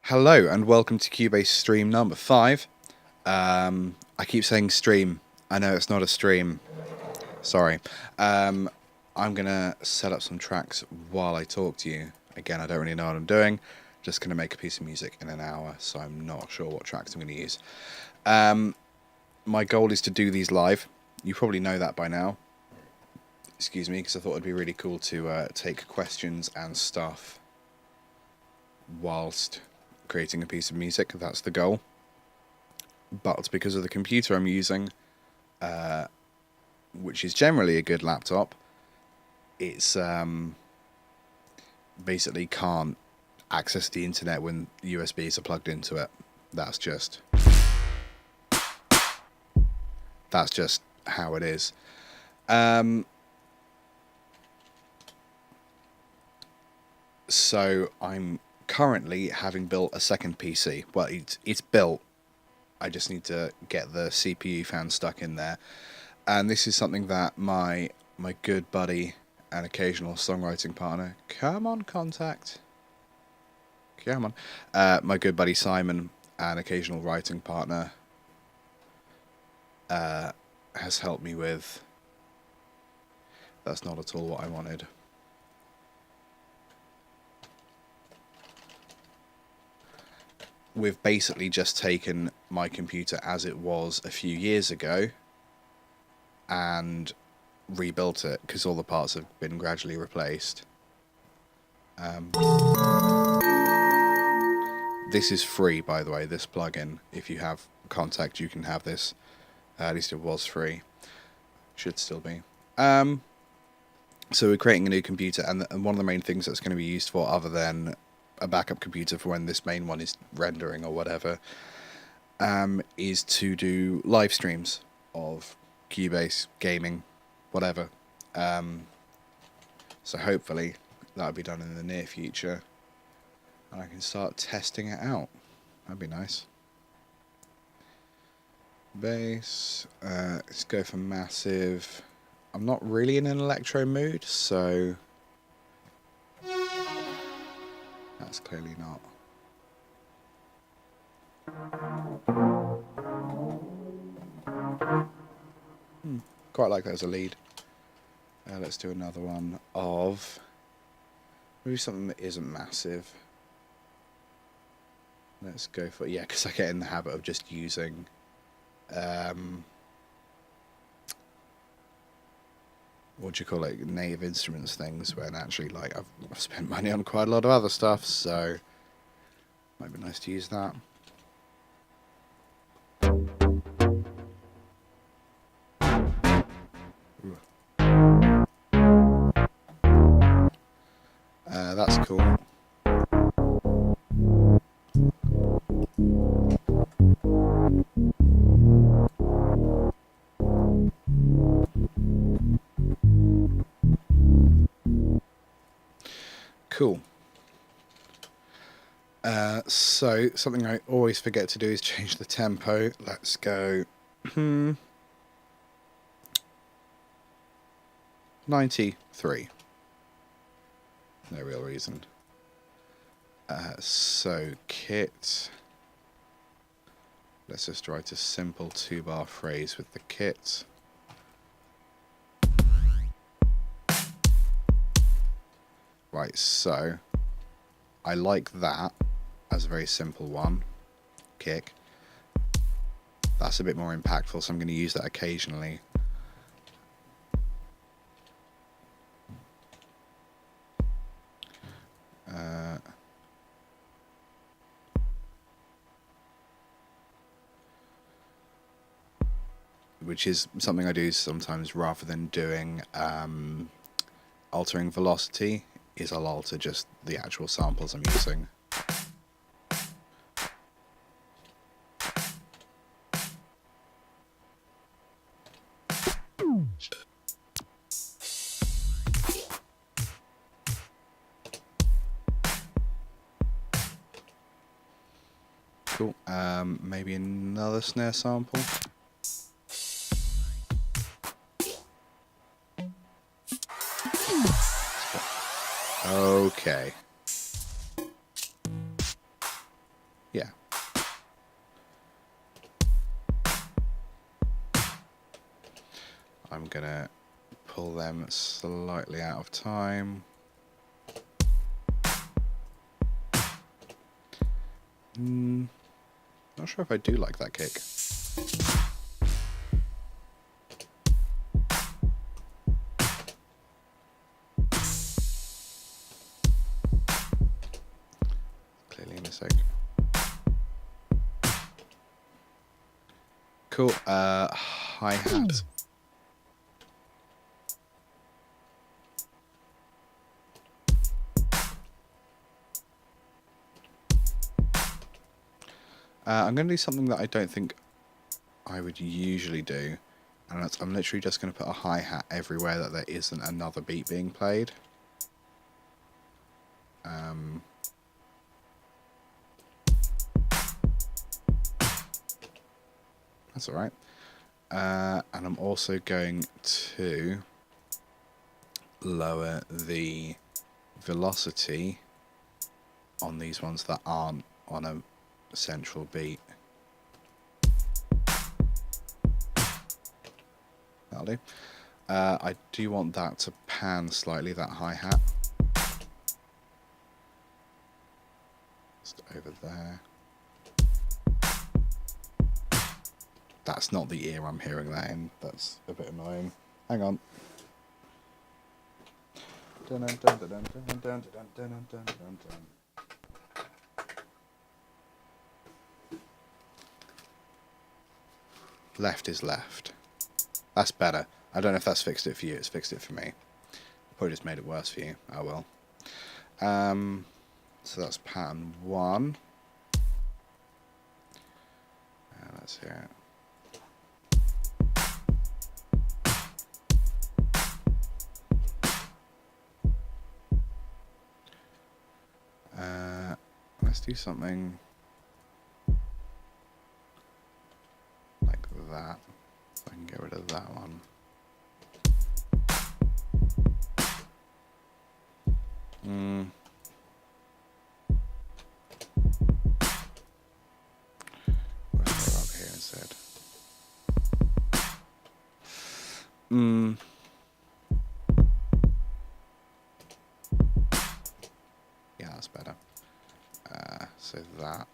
Hello and welcome to Cubase stream number 5. I keep saying stream. I know it's not a stream. Sorry. I'm gonna set up some tracks while I talk to you. Again, I don't really know what I'm doing. Just gonna make a piece of music in an hour, so I'm not sure what tracks I'm gonna use. My goal is to do these live. You probably know that by now. Excuse me, because I thought it'd be really cool to take questions and stuff whilst creating a piece of music. That's the goal. But because of the computer I'm using, which is generally a good laptop, it's basically can't access the internet when USBs are plugged into it. That's just how it is. So I'm currently having built a second PC. Well, it's built. I just need to get the CPU fan stuck in there. And this is something that my good buddy and occasional songwriting partner, come on, Contact. Come on. My good buddy Simon and occasional writing partner has helped me with. That's not at all what I wanted. We've basically just taken my computer as it was a few years ago and rebuilt it because all the parts have been gradually replaced. This is free, by the way, this plugin. If you have Contact, you can have this. At least it was free. Should still be. So we're creating a new computer, and one of the main things that's going to be used for, other than a backup computer for when this main one is rendering or whatever, is to do live streams of Cubase, gaming, whatever. So hopefully that'll be done in the near future, and I can start testing it out. That'd be nice. Bass, let's go for massive. I'm not really in an electro mood, so that's clearly not. Quite like that as a lead. Let's do another one of maybe something that isn't massive. Let's go for, yeah, because I get in the habit of just using what do you call it, native instruments things, when actually, like, I've spent money on quite a lot of other stuff, so might be nice to use that. That's cool. Cool. So something I always forget to do is change the tempo. Let's go 93. No real reason. So kit. Let's just write a simple 2-bar phrase with the kit. Right, so I like that as a very simple one. Kick. That's a bit more impactful, so I'm going to use that occasionally. Which is something I do sometimes rather than doing altering velocity, is I'll alter just the actual samples I'm using. Cool. Maybe another snare sample. Okay. I'm gonna pull them slightly out of time. Not sure if I do like that kick. Clearly a mistake. Cool. Hi-hat. I'm going to do something that I don't think I would usually do, and that's I'm literally just going to put a hi-hat everywhere that there isn't another beat being played. That's alright. And I'm also going to lower the velocity on these ones that aren't on a central beat. That'll do. I do want that to pan slightly, that hi-hat. Just over there. That's not the ear I'm hearing that in. That's a bit annoying. Hang on. Left is left. That's better. I don't know if that's fixed it for you. It's fixed it for me. Probably just made it worse for you. Oh well. So that's pattern 1. Let's hear it. Let's do something like that, so I can get rid of that one. Let's go up here instead. Yeah, that's better. So that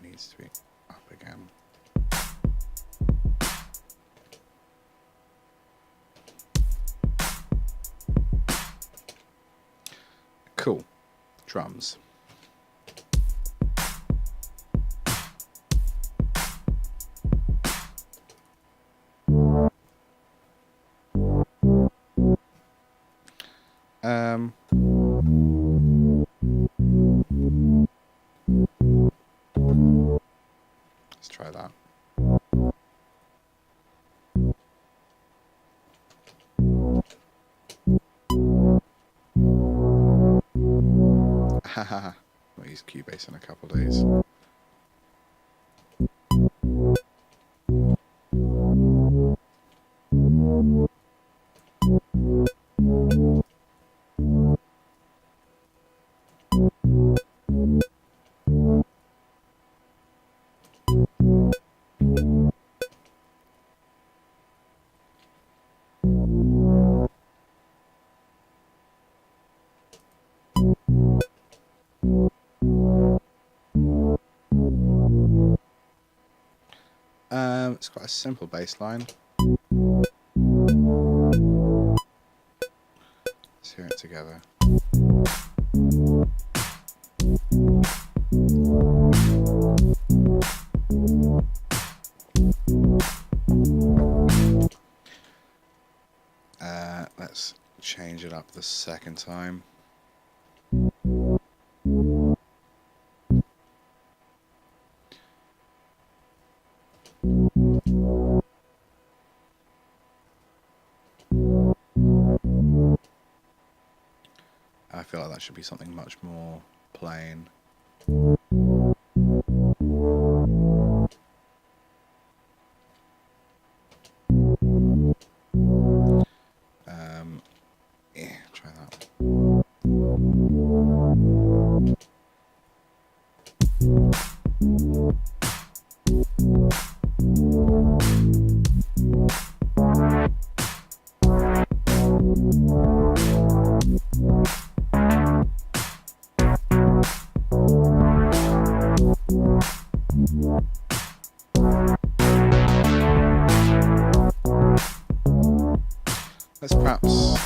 needs to be up again. Cool. Drums. Let's try that. Haha, I'll use Cubase in a couple of days. It's quite a simple bass line. Let's hear it together. Let's change it up the second time. I feel like that should be something much more plain. Yeah, try that. perhaps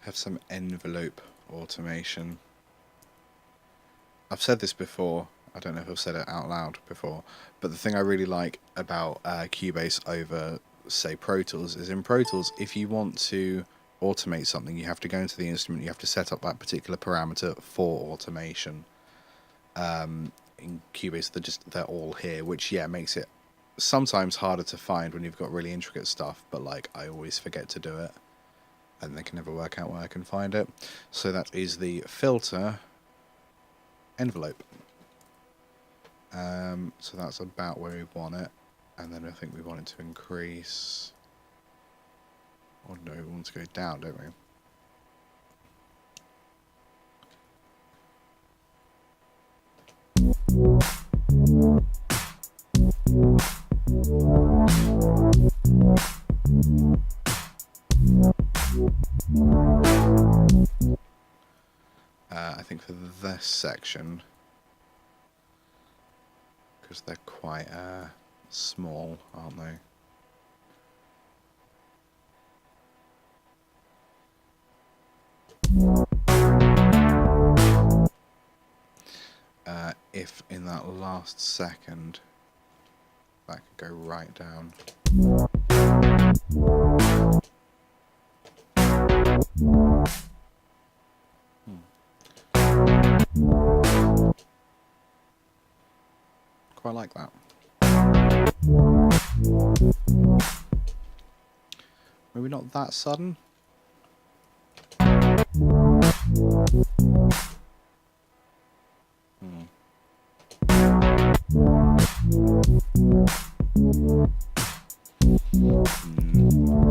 have some envelope automation. I've said this before, I don't know if I've said it out loud before, but the thing I really like about Cubase over, say, Pro Tools is in Pro Tools, if you want to automate something, you have to go into the instrument, you have to set up that particular parameter for automation. In Cubase, they're all here, which, yeah, makes it sometimes harder to find when you've got really intricate stuff, but like I always forget to do it and they can never work out where I can find it. So that is the filter envelope. So that's about where we want it, and then I think we want it to increase. Oh no, we want to go down, don't we? I think for this section, because they're quite small, aren't they? If in that last second, that could go right down. Quite like that. Maybe not that sudden.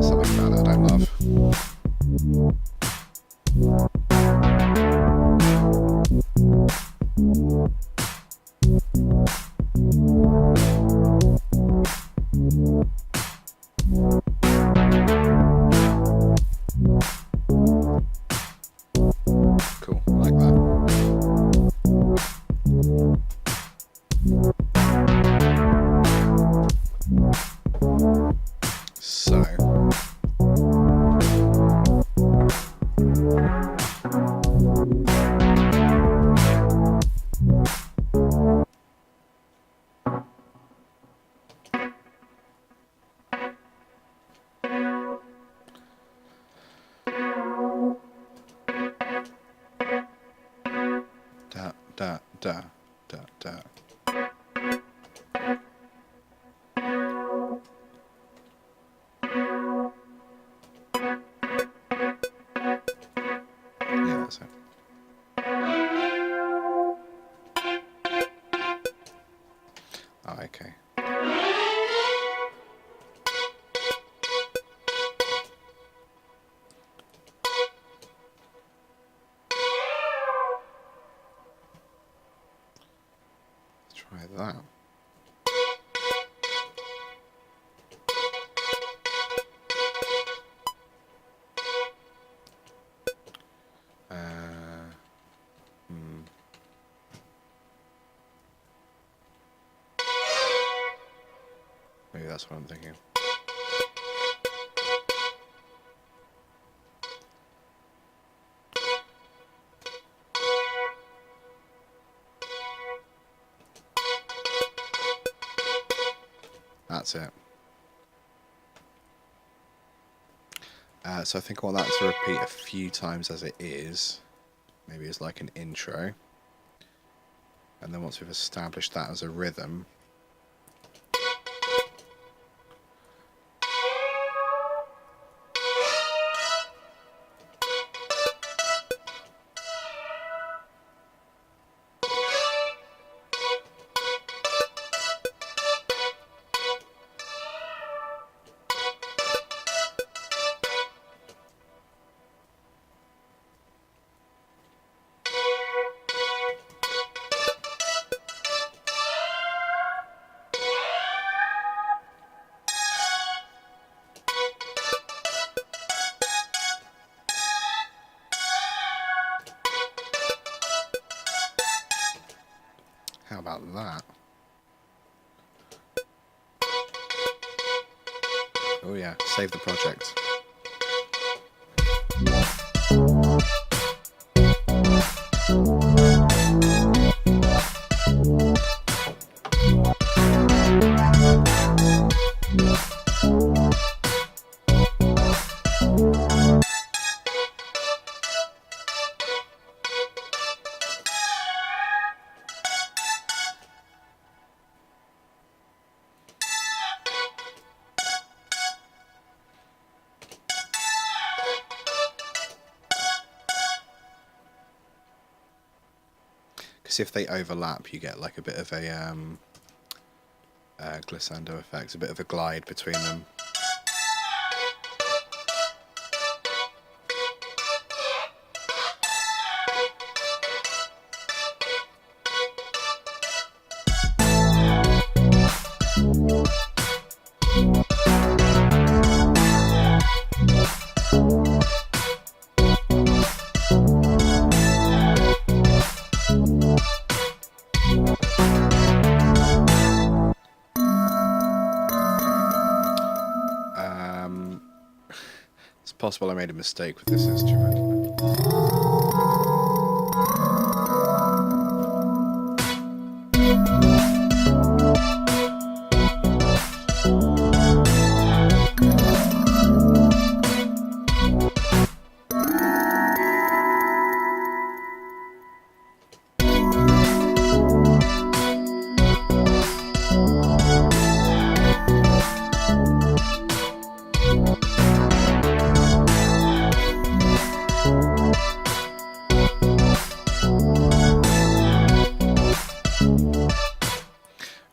Something about it I don't love. Cool, I like that. So da da da da. Yeah, that's it. Oh, okay. Let's try that. Maybe that's what I'm thinking. That's it. So I think I want that to repeat a few times as it is. Maybe as like an intro. And then once we've established that as a rhythm, how about that? Oh yeah, save the project. Because if they overlap, you get like a bit of a glissando effect, a bit of a glide between them. It's possible I made a mistake with this instrument.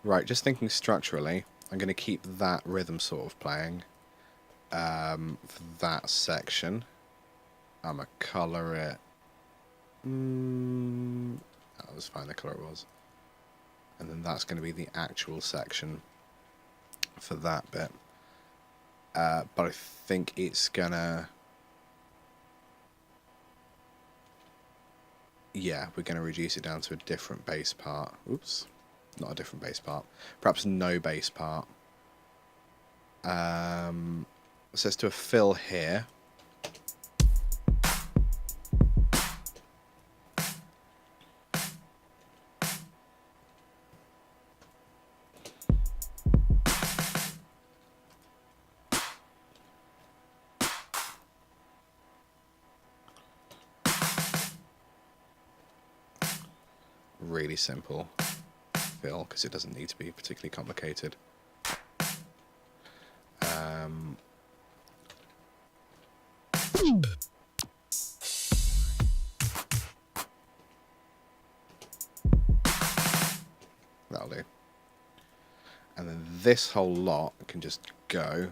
Right, just thinking structurally, I'm going to keep that rhythm sort of playing for that section. I'm going to colour it. That was fine, the colour it was. And then that's going to be the actual section for that bit. But I think it's going to... Yeah, we're going to reduce it down to a different bass part. Oops. Not a different bass part. Perhaps no bass part. So let's do a fill here. Really simple fill, because it doesn't need to be particularly complicated. That'll do. And then this whole lot can just go.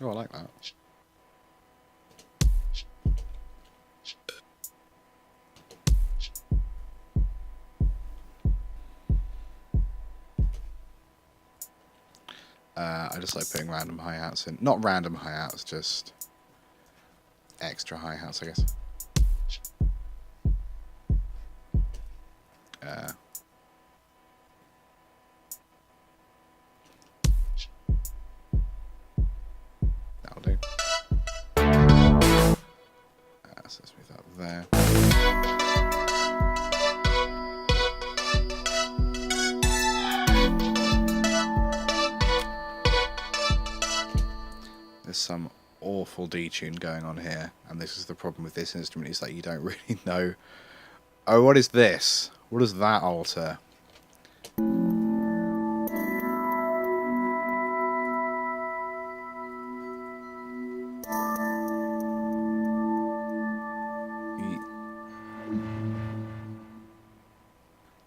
Oh, I like that. I just like putting random hi-hats in. Not random hi-hats, just extra hi-hats, I guess. That'll do. So let's move that there. There's some awful detune going on here, and this is the problem with this instrument, is that you don't really know. Oh, what is this? What does that alter?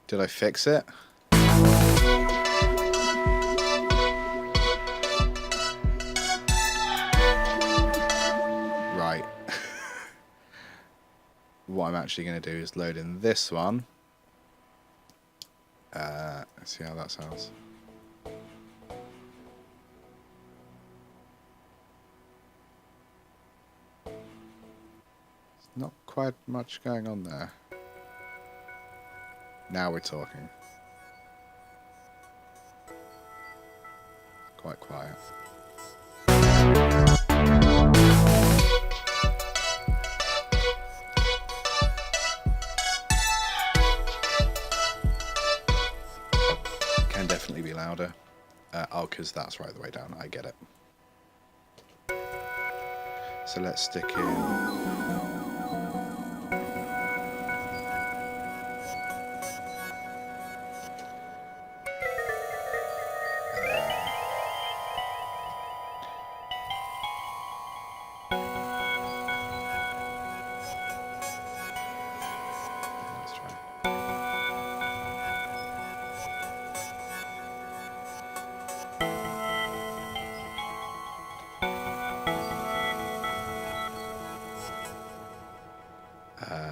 Did I fix it? Right. What I'm actually going to do is load in this one. Let's see how that sounds. Not quite much going on there. Now we're talking. Quite quiet. Can definitely be louder. Oh, because that's right the way down. I get it. So let's stick in. Let's try.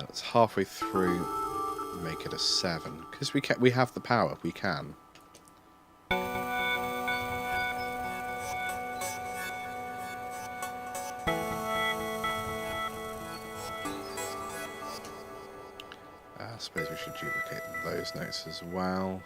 It's halfway through. Make it a 7 because we have the power. We can. I suppose we should duplicate those notes as well.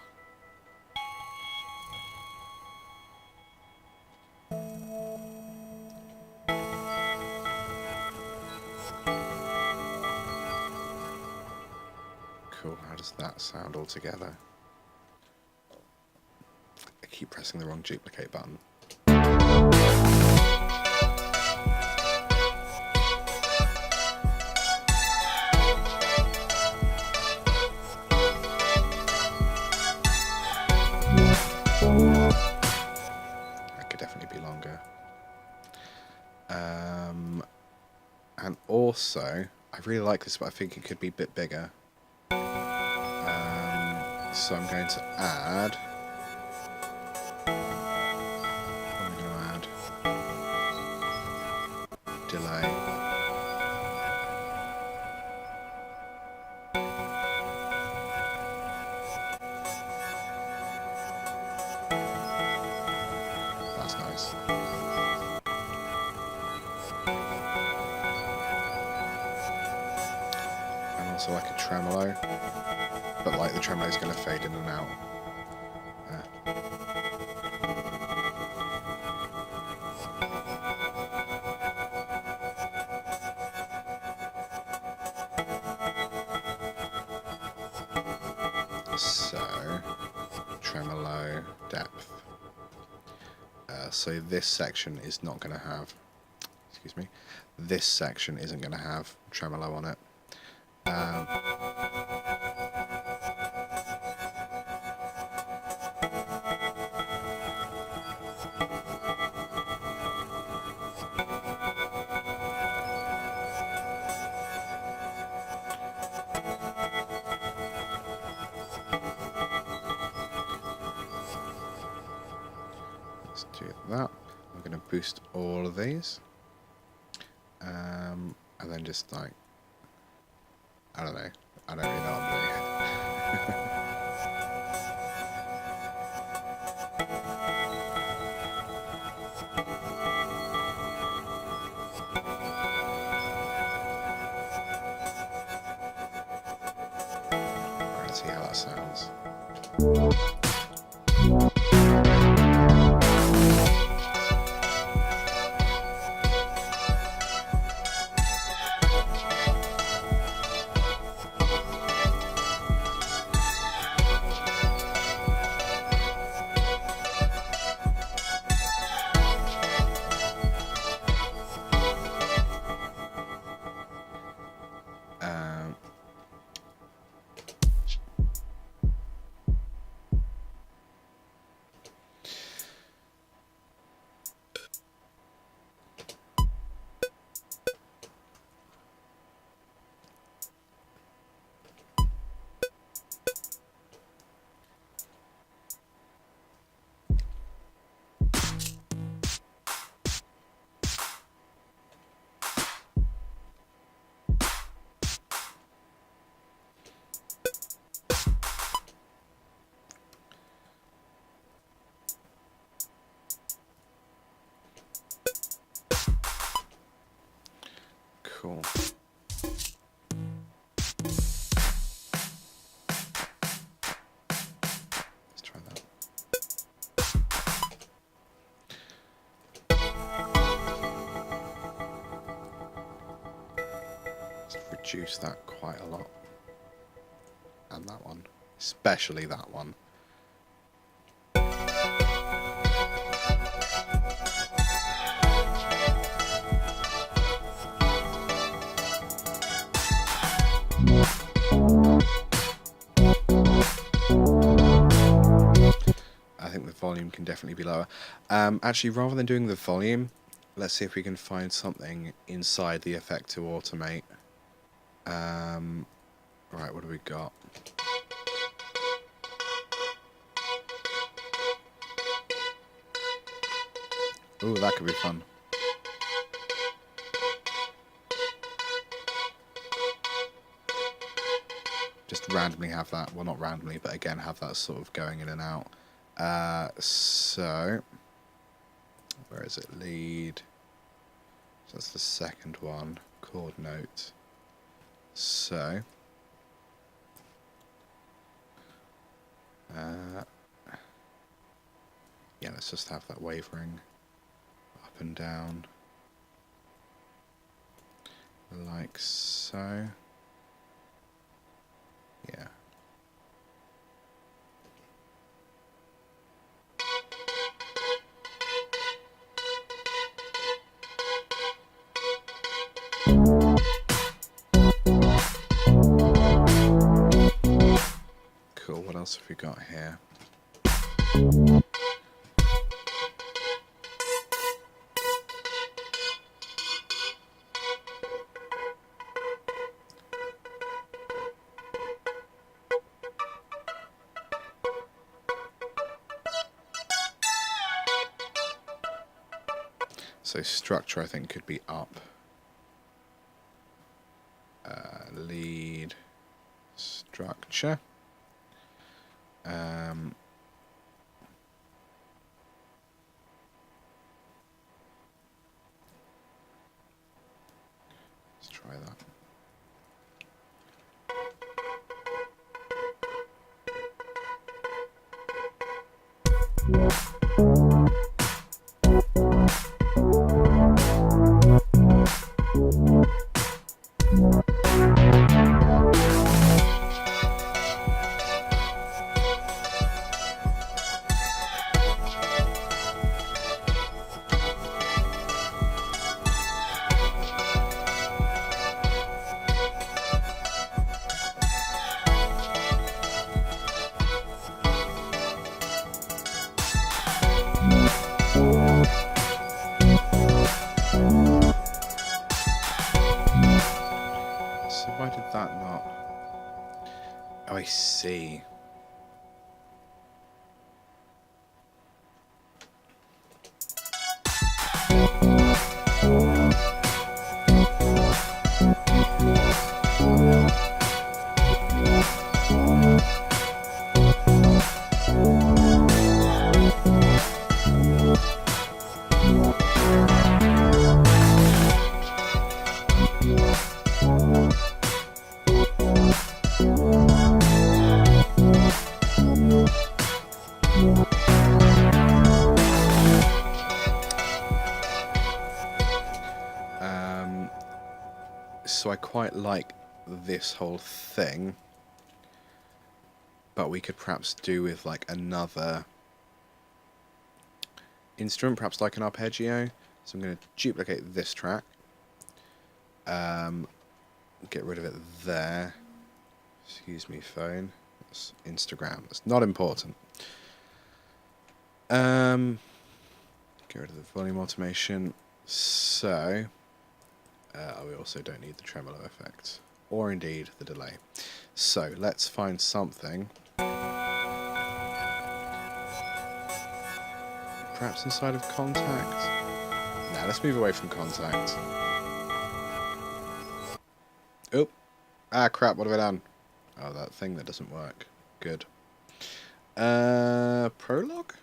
Cool, how does that sound all together? I keep pressing the wrong duplicate button. That could definitely be longer. And also, I really like this, but I think it could be a bit bigger. So I'm going to add. What am I going to add? Delay. That's nice. And also like a tremolo, but like the tremolo is going to fade in and out. So, tremolo, depth. So this section is not going to have, excuse me, this section isn't going to have tremolo on it. Let's do that. I'm going to boost all of these. And then just like, I don't know. I don't really know what I'm doing. Right, let's see how that sounds. Cool. Let's try that. Let's reduce that quite a lot. And that one. Especially that one. I think the volume can definitely be lower. Actually, rather than doing the volume, let's see if we can find something inside the effect to automate. Right, what do we got? Ooh, that could be fun. Just randomly have that, well, not randomly, but again have that sort of going in and out. So where is it? Lead. So that's the second one. Chord note. So yeah, let's just have that wavering up and down like so. Yeah. Cool, what else have we got here? So structure, I think, could be up. Lead structure. Let's try that. So why did that not? Oh, I see. So I quite like this whole thing, but we could perhaps do with like another instrument, perhaps like an arpeggio. So I'm going to duplicate this track, get rid of it there. Excuse me, phone. That's Instagram. That's not important. Get rid of the volume automation. So we also don't need the tremolo effect, or indeed the delay. So let's find something. Perhaps inside of Contact. Now let's move away from Contact. Oh, crap! What have I done? Oh, that thing that doesn't work. Good. Prologue.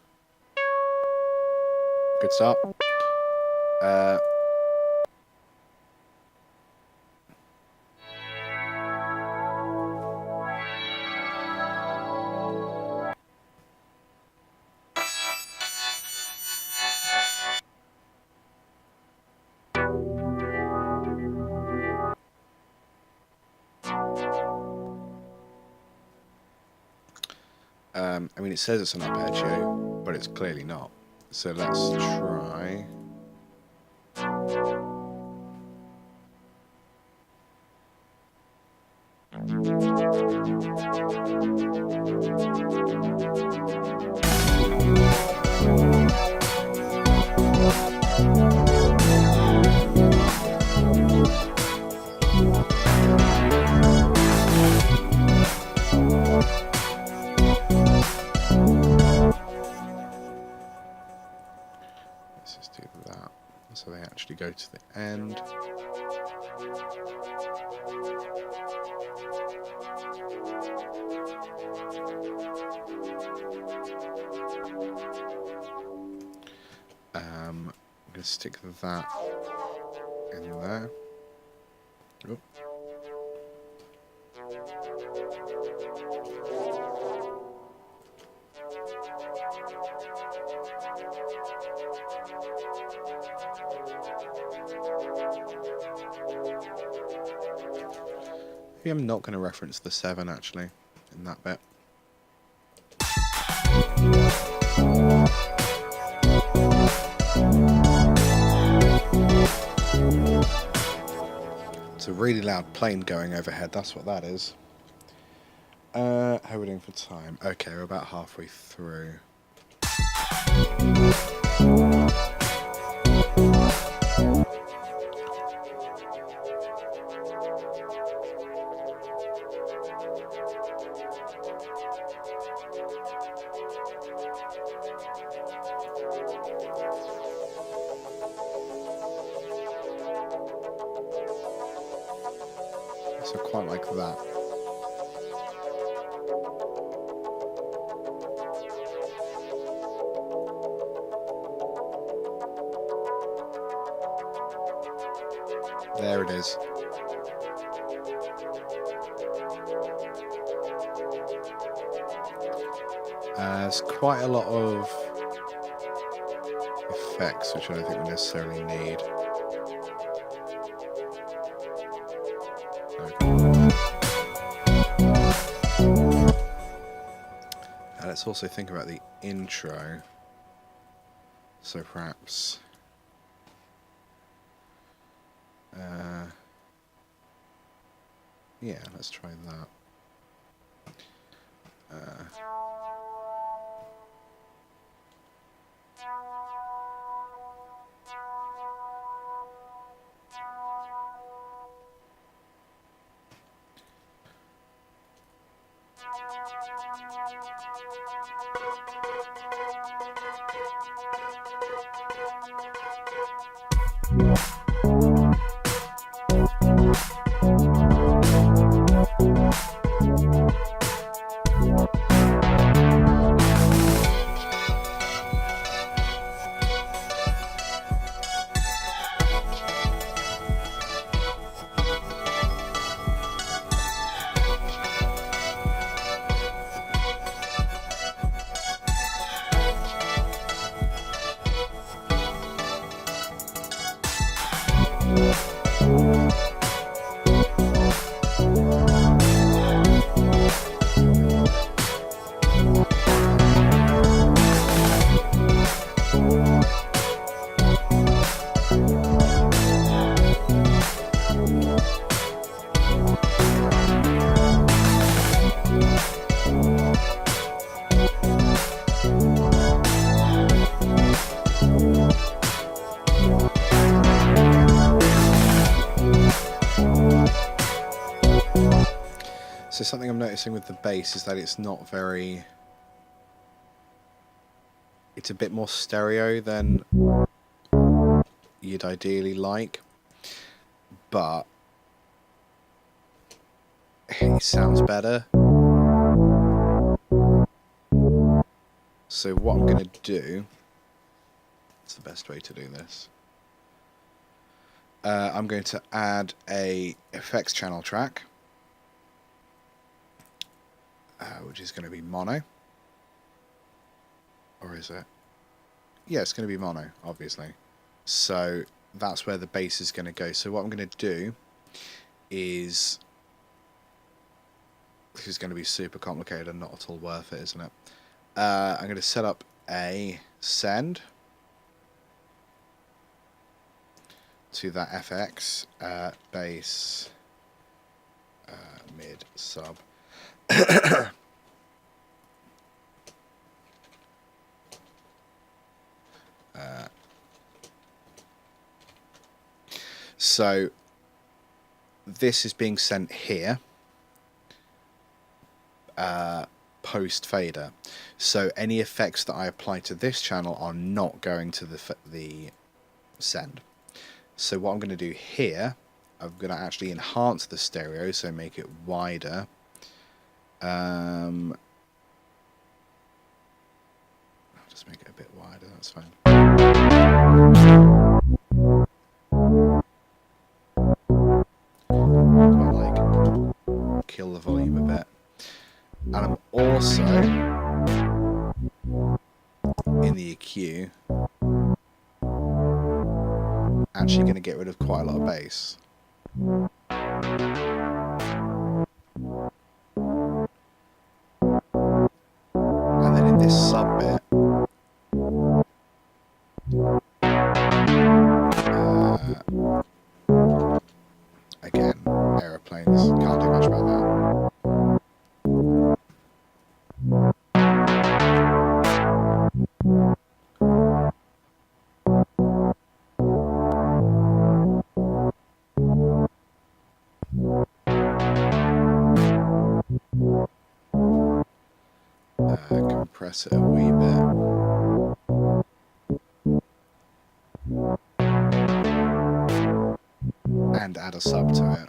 Good start. I mean, it says it's an arpeggio, but it's clearly not. So let's try. Let's just do that. So they actually go to the end. I'm going to stick that in there. Oh. Maybe I'm not going to reference the 7 actually in that bit. It's a really loud plane going overhead, that's what that is. How are we doing for time? Okay, we're about halfway through. So quite like that. There it is. There's quite a lot of effects which I don't think we necessarily need. Let's also think about the intro. So perhaps yeah, let's try that. So something I'm noticing with the bass is that it's not very... It's a bit more stereo than you'd ideally like, but it sounds better. So what I'm going to do, what's the best way to do this? I'm going to add a effects channel track, which is going to be mono. Or is it? Yeah, it's going to be mono, obviously. So that's where the bass is going to go. So what I'm going to do is This is going to be super complicated and not at all worth it, isn't it? I'm going to set up a send to that FX bass mid sub. So this is being sent here post fader, so any effects that I apply to this channel are not going to the send. So what I'm going to do here, I'm going to actually enhance the stereo, so make it wider. I'll just make it a bit wider, that's fine. Like kill the volume a bit. And I'm also in the EQ actually going to get rid of quite a lot of bass. And then in this sub bit, again, aeroplanes, can't do much about that. Compress it a wee bit. And add a sub to it.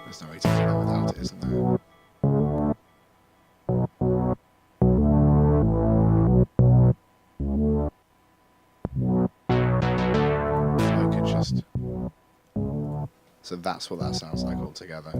There's no way to do that without it, isn't there? I could just... So that's what that sounds like altogether.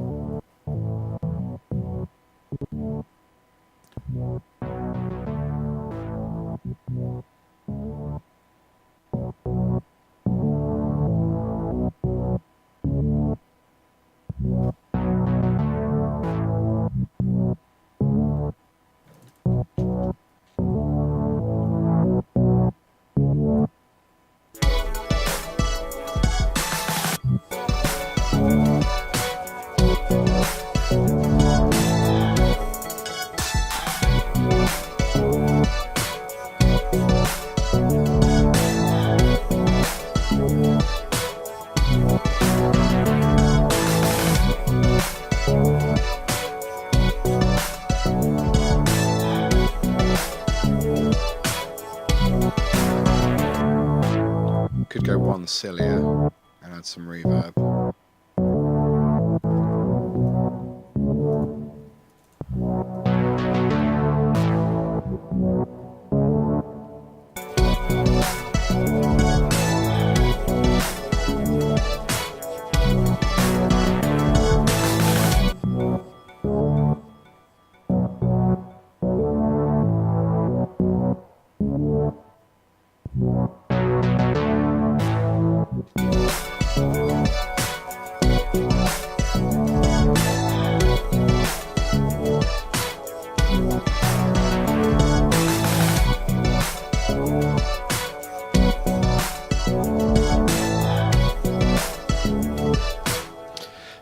Could go one sillier and add some reverb.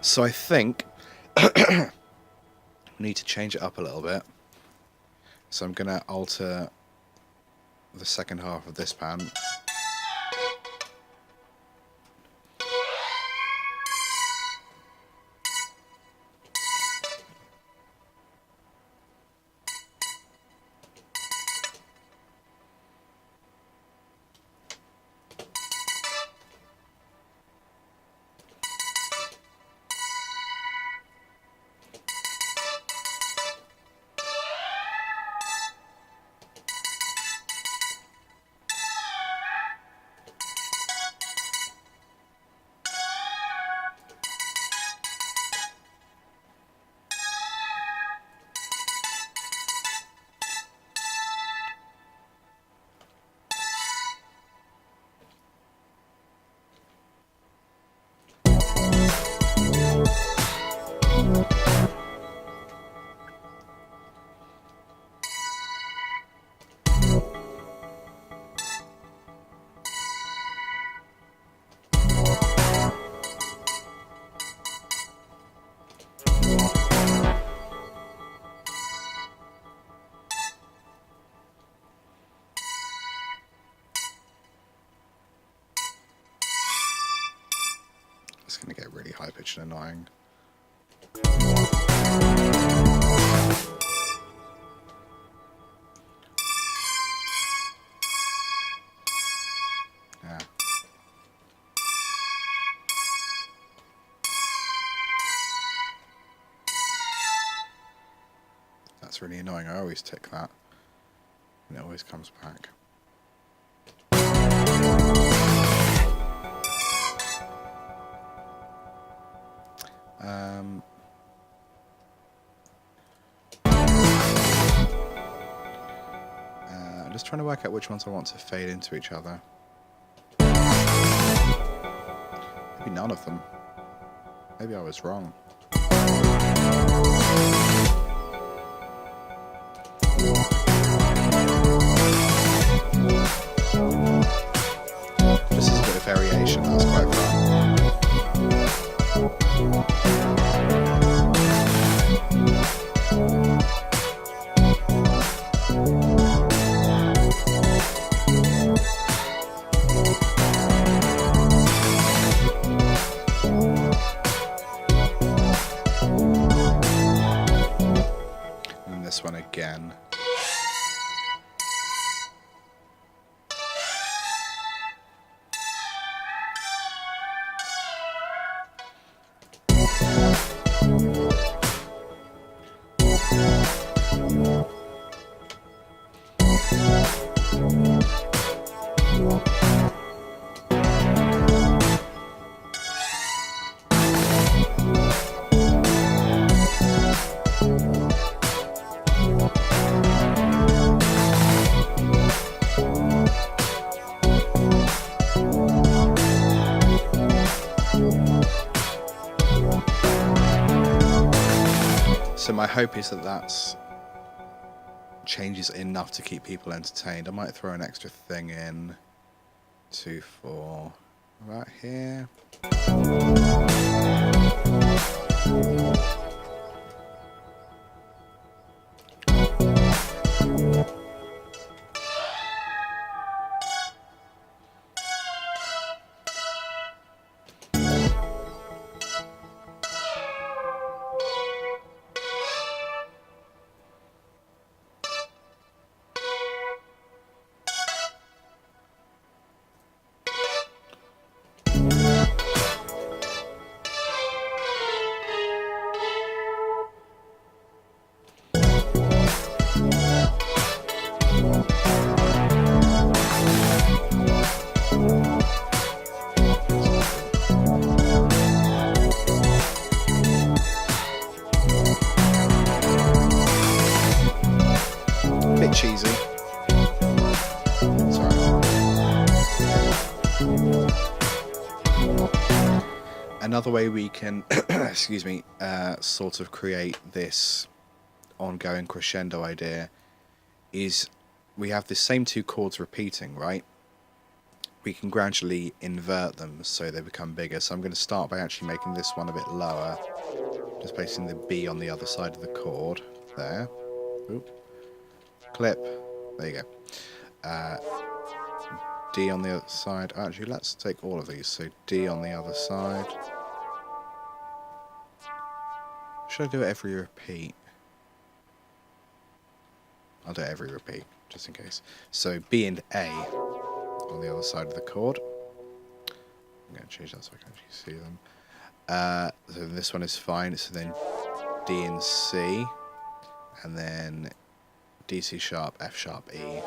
So I think I need to change it up a little bit. So I'm going to alter the second half of this pan. It's going to get really high pitched and annoying. Yeah. That's really annoying. I always tick that, and it always comes back. I'm just trying to work out which ones I want to fade into each other. Maybe none of them. Maybe I was wrong. Just as a bit of variation, that's quite fun. And this one again. So my hope is that that's changes enough to keep people entertained. I might throw an extra thing in 2, 4 right here. Bit cheesy. Sorry. Another way we can, excuse me, sort of create this ongoing crescendo idea is we have the same 2 chords repeating, right? We can gradually invert them so they become bigger. So I'm going to start by actually making this one a bit lower. Just placing the B on the other side of the chord. There. Oop. Clip. There you go. D on the other side. Actually, let's take all of these. So D on the other side. Should I do it every repeat? I'll do it every repeat, just in case. So B and A on the other side of the chord. I'm going to change that so I can actually see them. So this one is fine. So then D and C, and then D, C sharp, F sharp, E.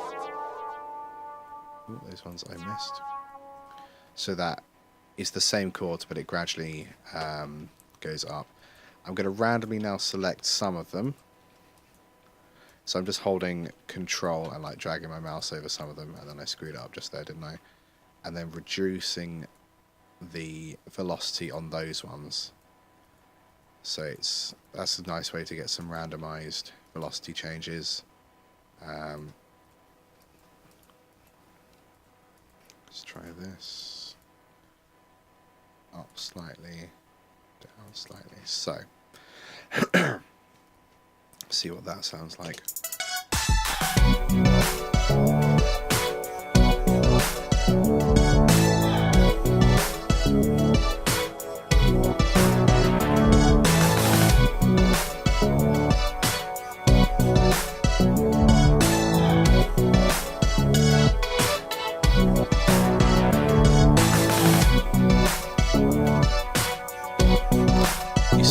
Ooh, those ones I missed. So that is the same chords, but it gradually goes up. I'm going to randomly now select some of them. So I'm just holding Control and like dragging my mouse over some of them, and then I screwed up just there, didn't I? And then reducing the velocity on those ones. So that's a nice way to get some randomized velocity changes. Let's try this. Up slightly, down slightly. So, see what that sounds like.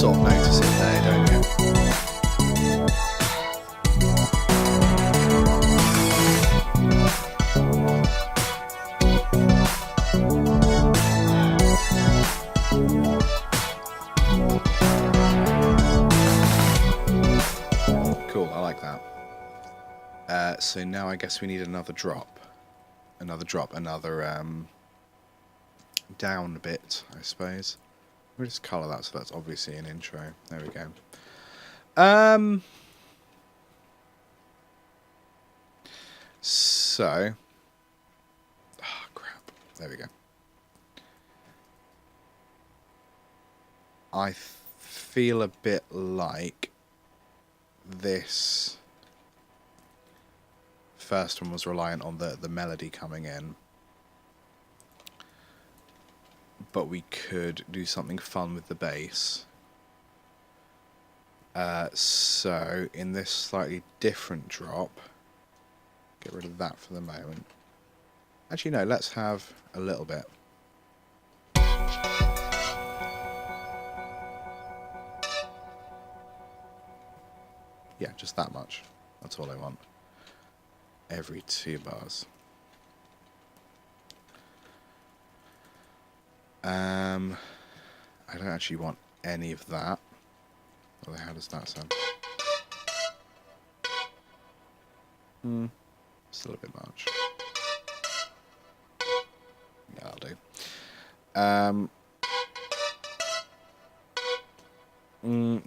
sort of notice it there, don't you? Cool, I like that. So now I guess we need another drop. Another down a bit, I suppose. We'll just colour that so that's obviously an intro. There we go. So, oh crap. There we go. I feel a bit like this first one was reliant on the melody coming in, but we could do something fun with the bass. So in this slightly different drop, get rid of that for the moment. Actually no, let's have a little bit. Yeah, just that much. That's all I want. Every 2 bars. I don't actually want any of that. Well, how does that sound? Still a bit much. Yeah, I'll do.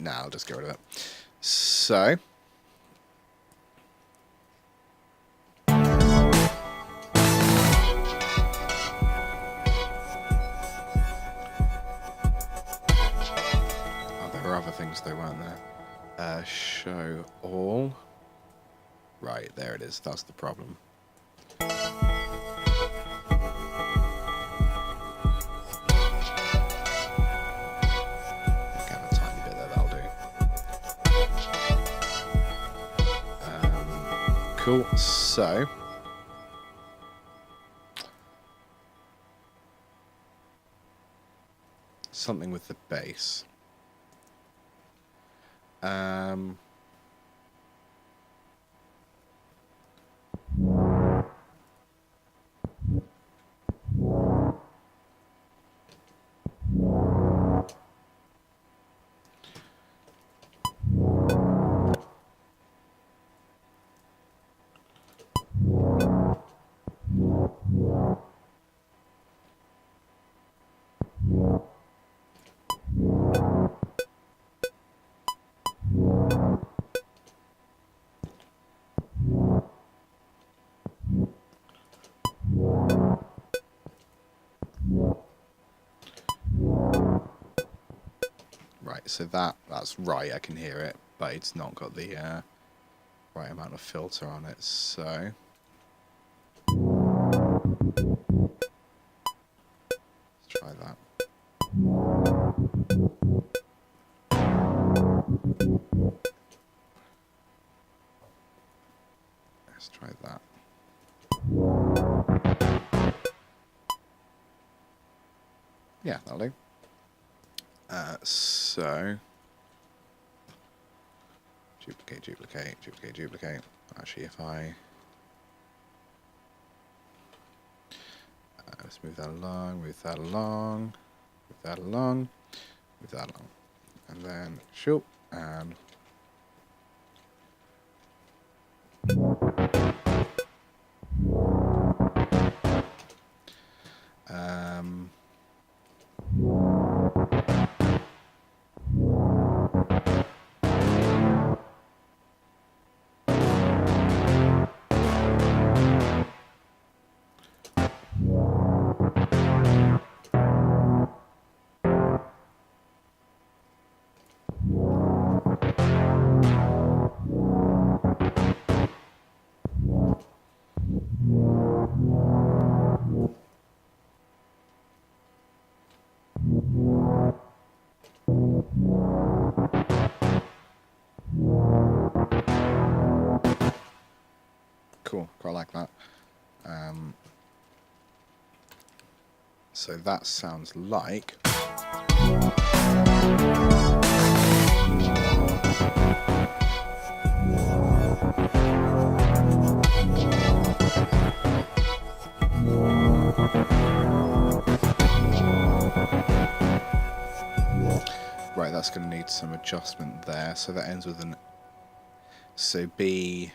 Nah, I'll just get rid of it. So. Other things though, weren't there? Show all. Right, there it is. That's the problem. Get a tiny bit there, that'll do. Cool. So. Something with the bass. Right, so that's right, I can hear it, but it's not got the right amount of filter on it, so let's try that. Let's try that. Yeah, that'll do. So duplicate. Actually, if I let's move that along, and then shoot and. Cool, quite like that. So that sounds like Right, that's going to need some adjustment there. So that ends with an... So B,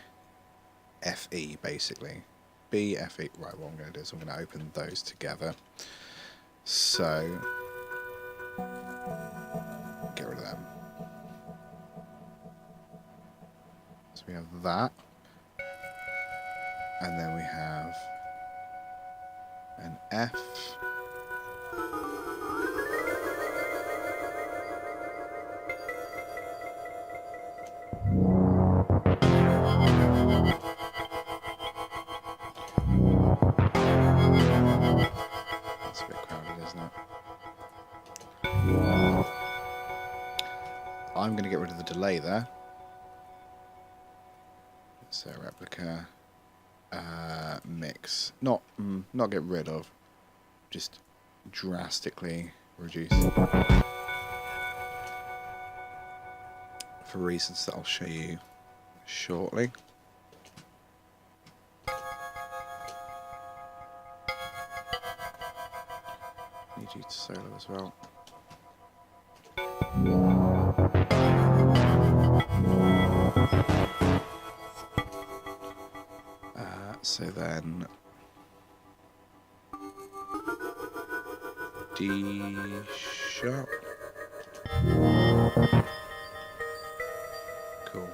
F, E, basically. B, F, E. Right, what I'm going to do is I'm going to open those together. So... Get rid of them. So we have that. And then we have... an F. That's a bit crowded, isn't it? I'm going to get rid of the delay there. So replica, mix. Not get rid of, just drastically reduce. For reasons that I'll show you shortly. Need you to solo as well. So then D sharp. Cool.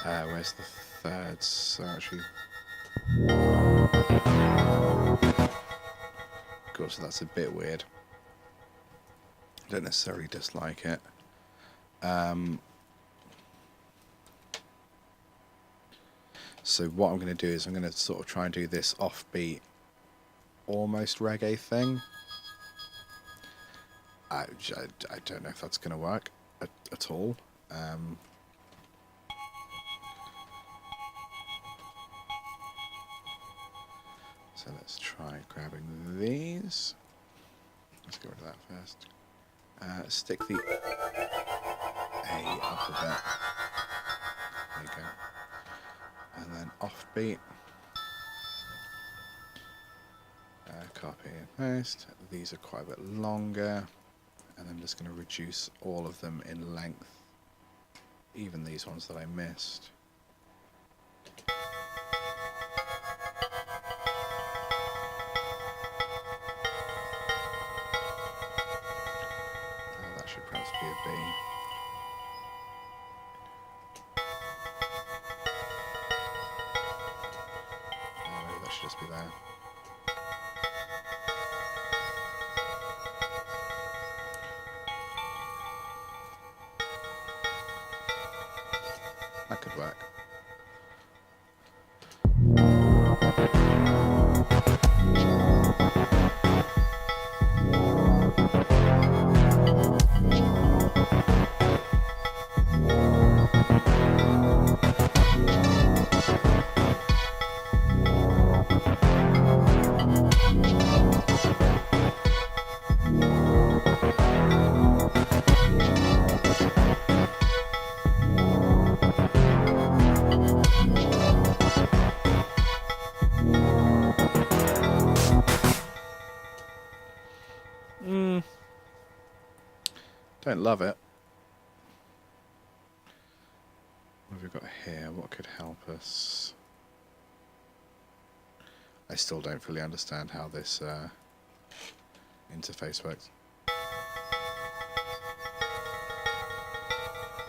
Where's the third? So actually, cool. So that's a bit weird. I don't necessarily dislike it. So what I'm going to do is I'm going to sort of try and do this offbeat, almost reggae thing. I don't know if that's going to work at all. So let's try grabbing these. Let's get rid of that first. Stick the A up a bit. There you go. And then offbeat. Copy and paste. These are quite a bit longer. And I'm just going to reduce all of them in length. Even these ones that I missed. That should perhaps be a B. Maybe that should just be there. That could work. Don't love it. What have we got here? What could help us? I still don't fully understand how this interface works.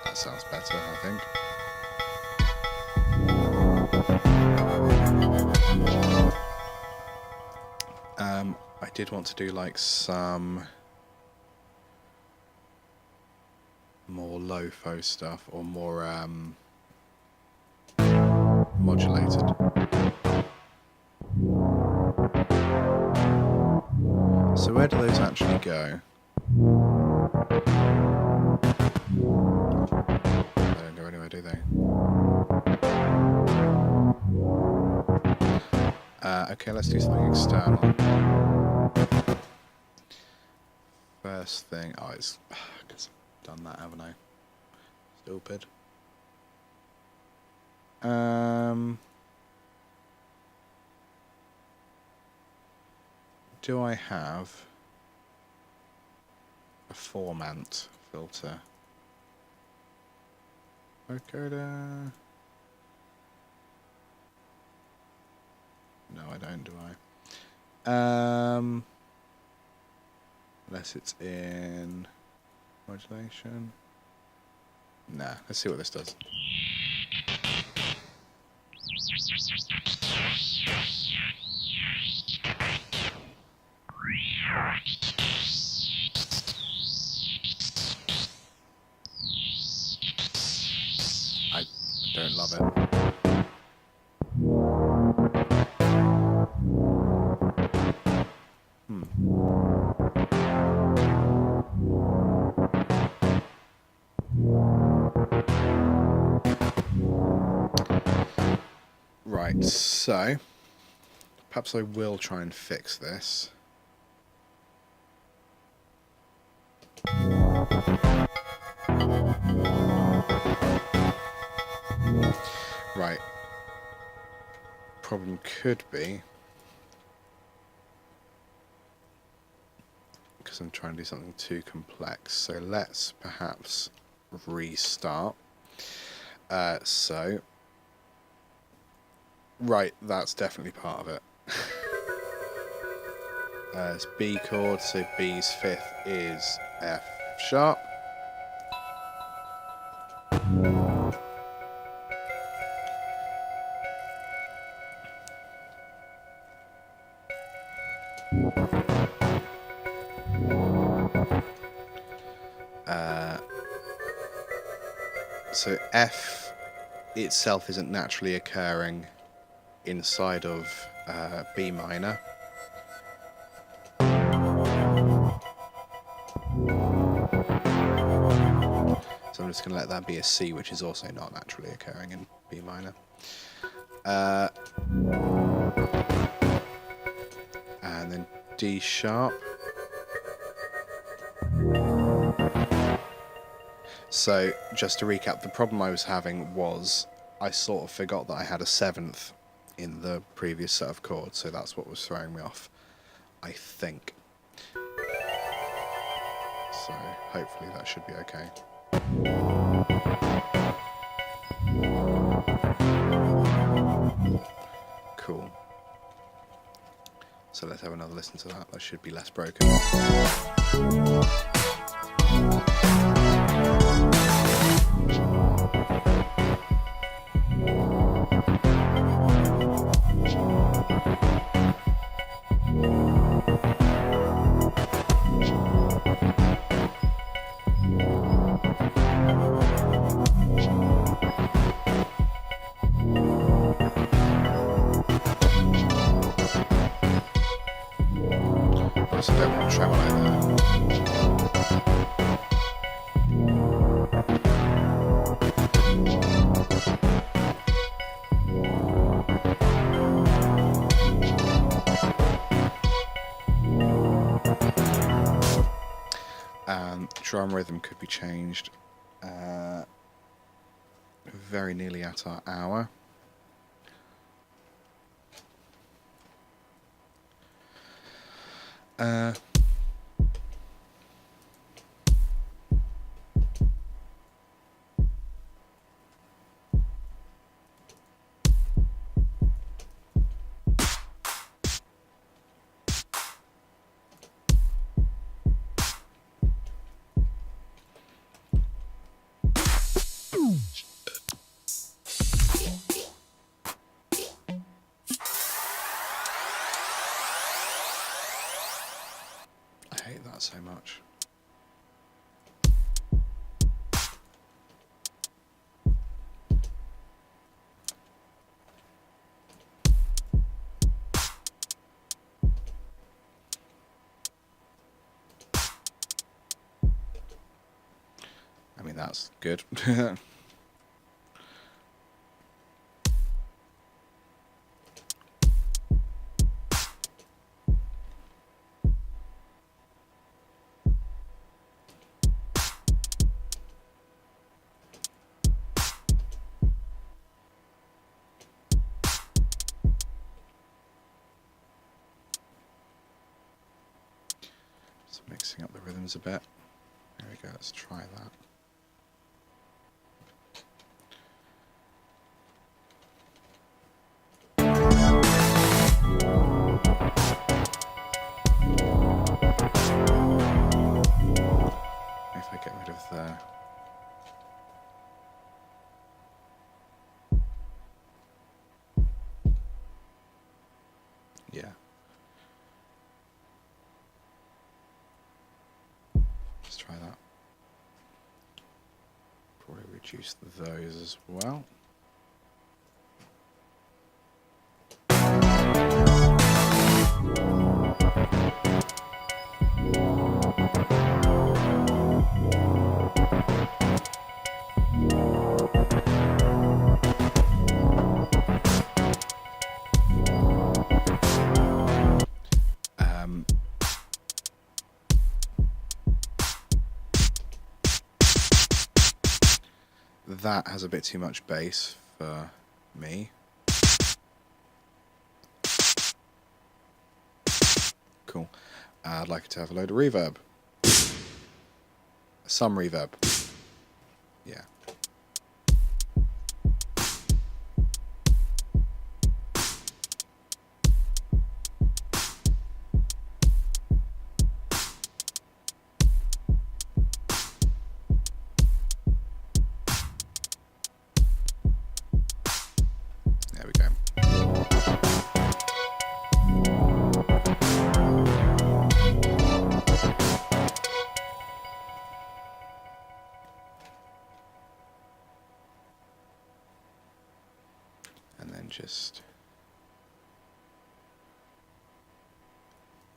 That sounds better, I think. I did want to do like some more lo-fi stuff or more modulated. So where do those actually go? They don't go anywhere, do they? Okay, let's do something external. First thing, oh, it's, I guess I've done that, haven't I? Stupid. Do I have a formant filter? Vocoder? No, I don't, do I? Unless it's in modulation. Nah, let's see what this does. I don't love it. Right, so perhaps I will try and fix this. Right. Problem could be because I'm trying to do something too complex. So let's perhaps restart. Right, that's definitely part of it. It's B chord, so B's fifth is F sharp. So F itself isn't naturally occurring inside of B minor. So I'm just going to let that be a C, which is also not naturally occurring in B minor. And then D sharp. So just to recap, the problem I was having was I sort of forgot that I had a seventh in the previous set of chords, so that's what was throwing me off, I think. So hopefully that should be okay. Cool. So let's have another listen to that. That should be less broken. Also don't want tremolo there. Drum rhythm could be changed very nearly at our hour. I hate that so much. I mean, that's good. times a bit. There we go, let's try that. If I get rid of the... Yeah. Let's try that. Probably reduce those as well. That has a bit too much bass for me. Cool. I'd like it to have a load of reverb. Some reverb. Yeah. There we go. And then just,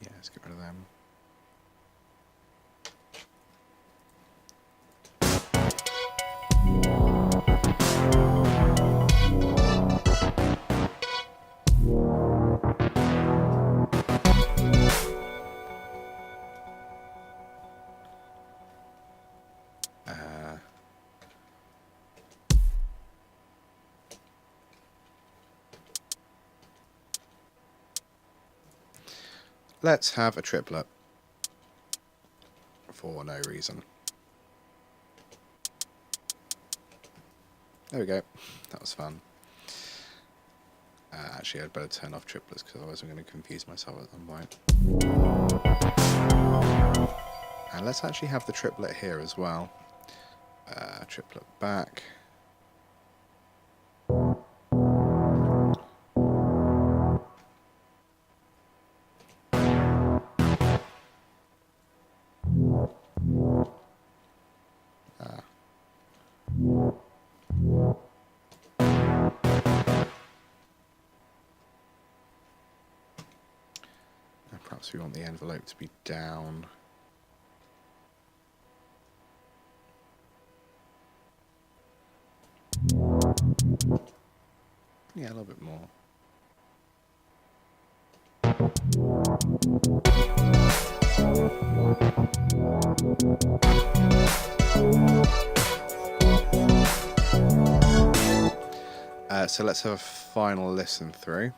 yeah, let's get rid of them. Let's have a triplet for no reason. There we go. That was fun. Actually, I'd better turn off triplets because otherwise I'm going to confuse myself at some point. And let's actually have the triplet here as well. Triplet back. Perhaps we want the envelope to be down. Yeah, a little bit more. So let's have a final listen through.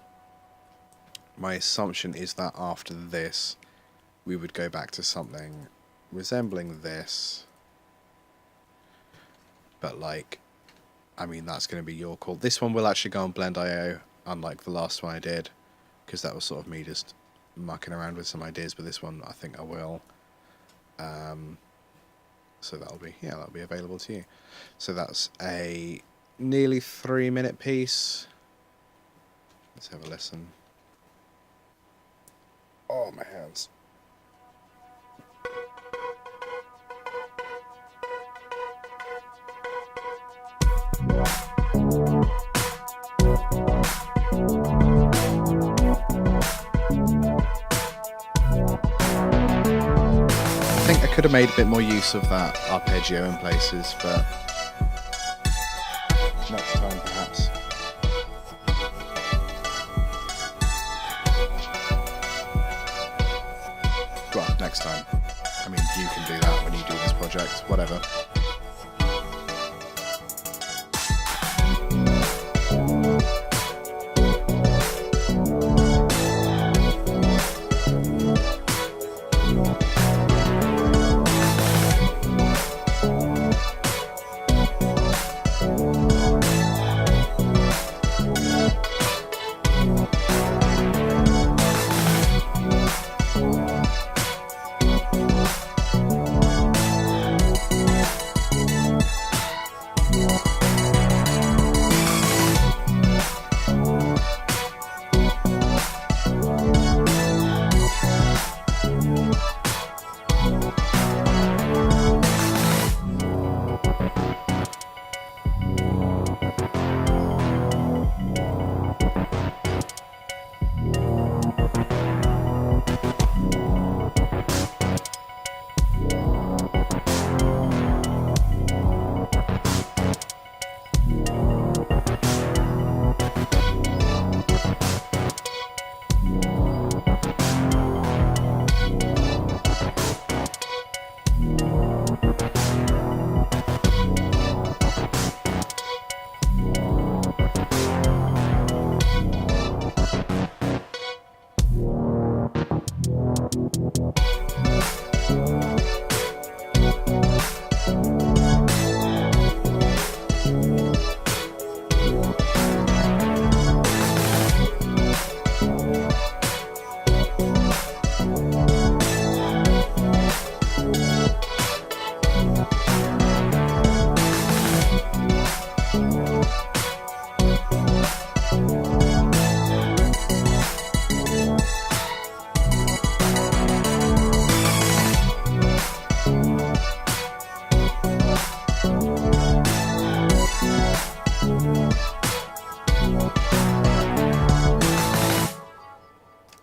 My assumption is that after this, we would go back to something resembling this. But like, I mean, that's going to be your call. This one will actually go on Blend.io, unlike the last one I did, because that was sort of me just mucking around with some ideas, but this one I think I will. So that'll be available to you. So that's a nearly 3-minute piece. Let's have a listen. Oh, my hands. I think I could have made a bit more use of that arpeggio in places, but next time perhaps. Well, next time. I mean, you can do that when you do this project, whatever.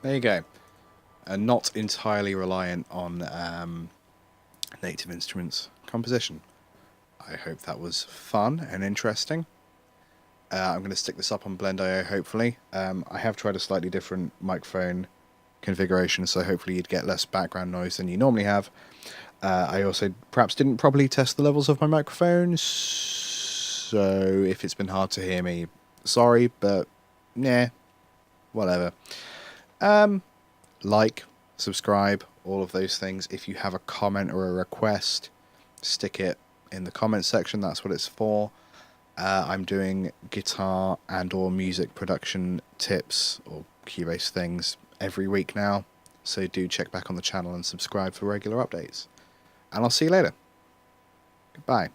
There you go. And not entirely reliant on Native Instruments composition. I hope that was fun and interesting. I'm going to stick this up on Blend.io hopefully. I have tried a slightly different microphone configuration, so hopefully you'd get less background noise than you normally have. I also perhaps didn't properly test the levels of my microphone, so if it's been hard to hear me, sorry, but nah, whatever. Like, subscribe, all of those things. If you have a comment or a request, stick it in the comment section. That's what it's for. I'm doing guitar and or music production tips or Cubase things every week now, so do check back on the channel and subscribe for regular updates. And I'll see you later. Goodbye.